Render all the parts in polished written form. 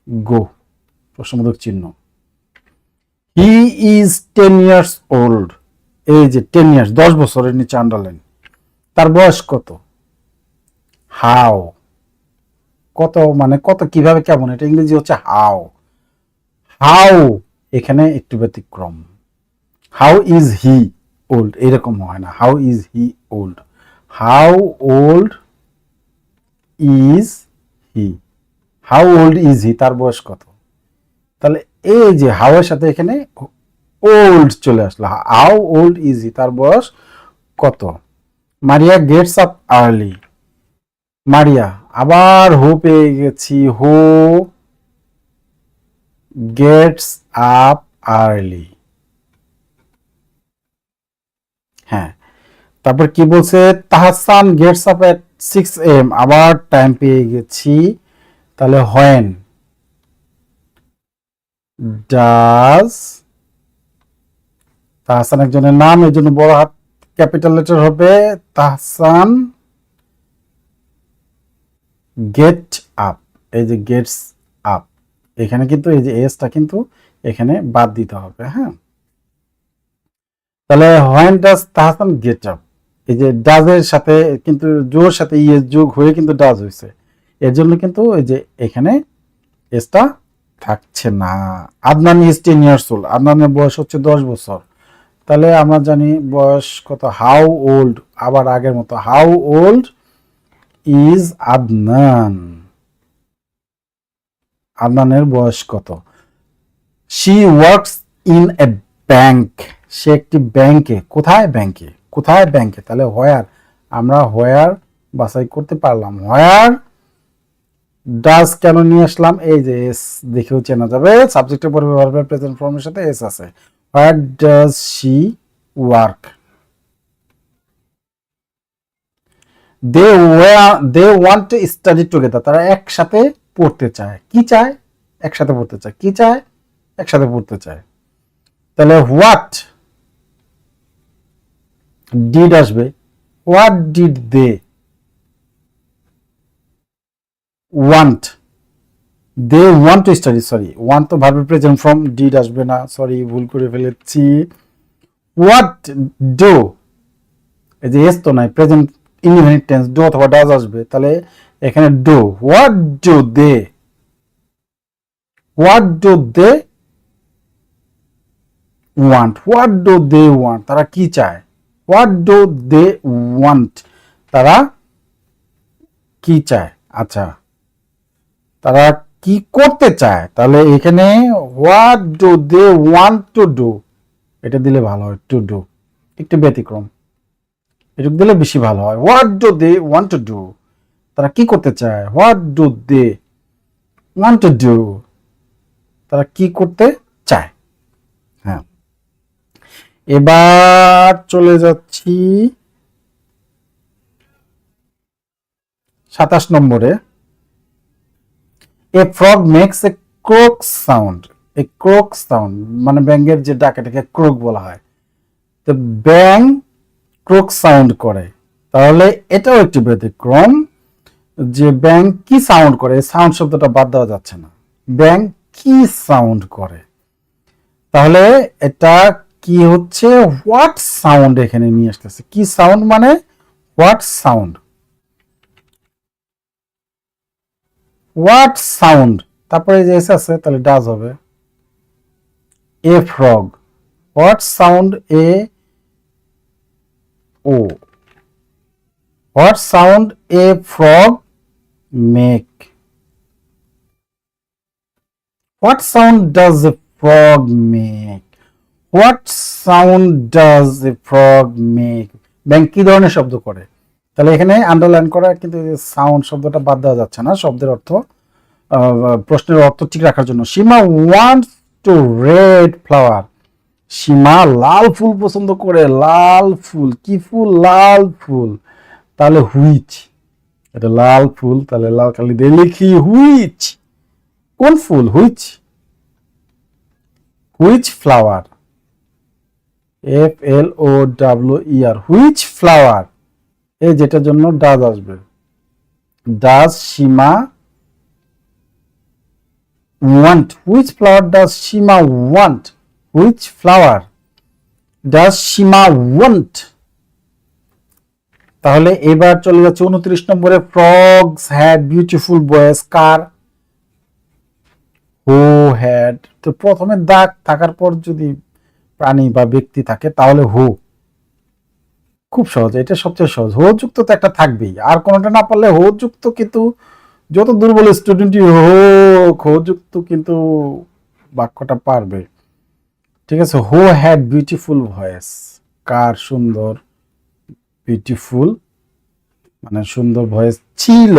গো, প্রশ্নবোধক চিহ্ন। He is 10 years old, এই যে 10 years 10 বছরের নিচে আন্ডারলাইন। তার বয়স কত? হাউ, কত মানে কত, কিভাবে, কেমন, এটা ইংরেজি হচ্ছে হাউ। হাউ এখানে একটু ব্যতিক্রম। হাউ ইজ হি ওল্ড এরকম হয় না, how is he old, how old is he, how old is he, তার বয়স কত। তাহলে এই যে হাউ এর সাথে এখানে ওল্ড চলে আসলো, হাউ ওল্ড ইজ হি, তার বয়স কত। মারিয়া গেটস আপ আর্লি, মারিয়া, আবার হো পেয়ে গেছি, হো গেটস আপ আর্লি। হ্যাঁ, তারপর কি বলছে, Tahsan gets up at 6 AM, আবার টাইম পেয়ে গেছি। তাহলে হোয়েন ডাজ, তাহসান একজনের নাম, এর জন্য বড় হাত ক্যাপিটাল লেটার হবে, তাহসান গেট আপ, এই যে গেটস আপ, এখানে কিন্তু এই যে এসটা কিন্তু এখানে বাদ দিতে হবে। হ্যাঁ, তাহলে when does Tahsan get up, এই যে ডাজের সাথে কিন্তু জোর সাথে ইএস যোগ হয়ে কিন্তু ডাজ হয়েছে, এর জন্য কিন্তু এই যে এখানে এসটা থাকছে না। আদনান ইজ 10 years old, আদনানের বয়স হচ্ছে 10 বছর। তাহলে আমরা জানি বয়স কত, হাউ ওল্ড, আবার আগের মতো হাউ ওল্ড ইজ আদনান, আদনানের বয়স কত। She works in a bank, সে একটি ব্যাংকে, কোথায় ব্যাংকে, কোথায় ব্যাংকে, তাহলে হোয়ার, আমরা হোয়ার বাছাই করতে পারলাম। হোয়ার ডাজ কেন নিয়ে আসলাম, এই যে এস দেখেও চেনা যাবে, সাবজেক্টের পরে ভার্বের প্রেজেন্ট ফর্মের সাথে এস আছে। Where does she work, they want to study together, তারা একসাথে পড়তে চায়, কি চায়, একসাথে পড়তে চায়, কি চায়, একসাথে পড়তে চায়। তাহলে হোয়াট ডিড আসবে, what did they want, they want to study, sorry want তো ভার্বের প্রেজেন্ট ফর্ম, ডিড আসবে না, সরি ভুল করে ফেলেছি। হোয়াট ডু, এই যে এস তো নাই, প্রেজেন্ট ইনডিফিনিট টেন্স, ডু অথবা ডাজ আসবে, তাহলে এখানে do, what do they, what do they want, what do they want, তারা কি চায়, হোয়াট ডু দে ওয়ান্ট, তারা কি চায়। আচ্ছা, তারা কি করতে চায়, তাহলে এখানে what do they want to do, এটা দিলে ভালো হয়, টু ডু একটু ব্যতিক্রম, এটুকু দিলে বেশি ভালো হয়। What do they want to do, তারা কি করতে চায়, what do they want to do, তারা কি করতে চায়। হ্যাঁ, এবার চলে যাচ্ছি 27 নম্বরে। A frog makes a croak sound, a croak sound মানে ব্যাঙের যে ডাক, এটাকে ক্রোক বলা হয়। তো ব্যাং ক্রোক সাউন্ড করে, তাহলে এটাও একটি ব্যতিক্রম, যে ব্যাং কি সাউন্ড করে, সাউন্ড শব্দটা বাদ দেওয়া যাচ্ছে না, ব্যাং কি সাউন্ড করে, তাহলে এটা কি হচ্ছে, হোয়াট সাউন্ড এখানে নিয়ে আসতেছে, কি সাউন্ড মানে হোয়াট সাউন্ড, হোয়াট সাউন্ড, তারপরে যে এস আছে, তাহলে ডাজ হবে। A frog, what sound a oh, what sound a frog make, what sound does a frog make, what sound does a frog make, ব্যাং কি ধরনের শব্দ করে, তাহলে এখানে আন্ডারলাইন করা, কিন্তু সাউন্ড শব্দটা বাদ দেওয়া যাচ্ছে না, শব্দের অর্থ, প্রশ্নের অর্থ ঠিক রাখার জন্য। সীমা ওয়ান্টস টু রেড ফ্লাওয়ার, সীমা লাল ফুল পছন্দ করে, লাল ফুল, কি ফুল, লাল ফুল, তাহলে হুইচ, এটা লাল ফুল, তাহলে লাল কালি দিয়ে লিখি হুইচ, কোন ফুল, which, which flower, FLOWER, which flower, এই যেটার জন্য ডাজ আসবে, does Seema want. Which flower does Sima want? Which flower does Sima want? তাহলে এবার চলে যাচ্ছে 29 নম্বরে, frogs had beautiful voice. Car? who had. তো প্রথমে দাগ থাকার পর যদি প্রাণী বা ব্যক্তি থাকে তাহলে হু। খুব সহজ, এটা সবচেয়ে সহজ। হো যুক্ত তো একটা থাকবেই, আর কোনোটা না পারলে হো যুক্ত, কিন্তু যত দুর্বল স্টুডেন্টই হোক হো যুক্ত কিন্তু বাক্যটা পারবে। ঠিক আছে, হু হ্যাড বিউটিফুল ভয়েস, কার সুন্দর, বিউটিফুল মানে সুন্দর ভয়েস ছিল।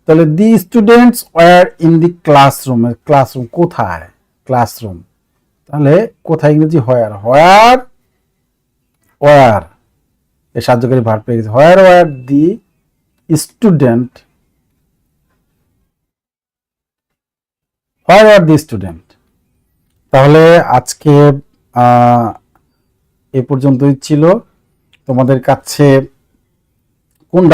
তাহলে the students were in the classroom, classroom কোথায়, ক্লাসরুম, তাহলে কোথায় ইংরেজি হোয়ার, হোয়ার ওয়ার এর সাহায্যকারী ভার্ব পেয়ে গেছে, where were the student, where were the student. তাহলে আজকে এ পর্যন্তই ছিল। তোমাদের কাছে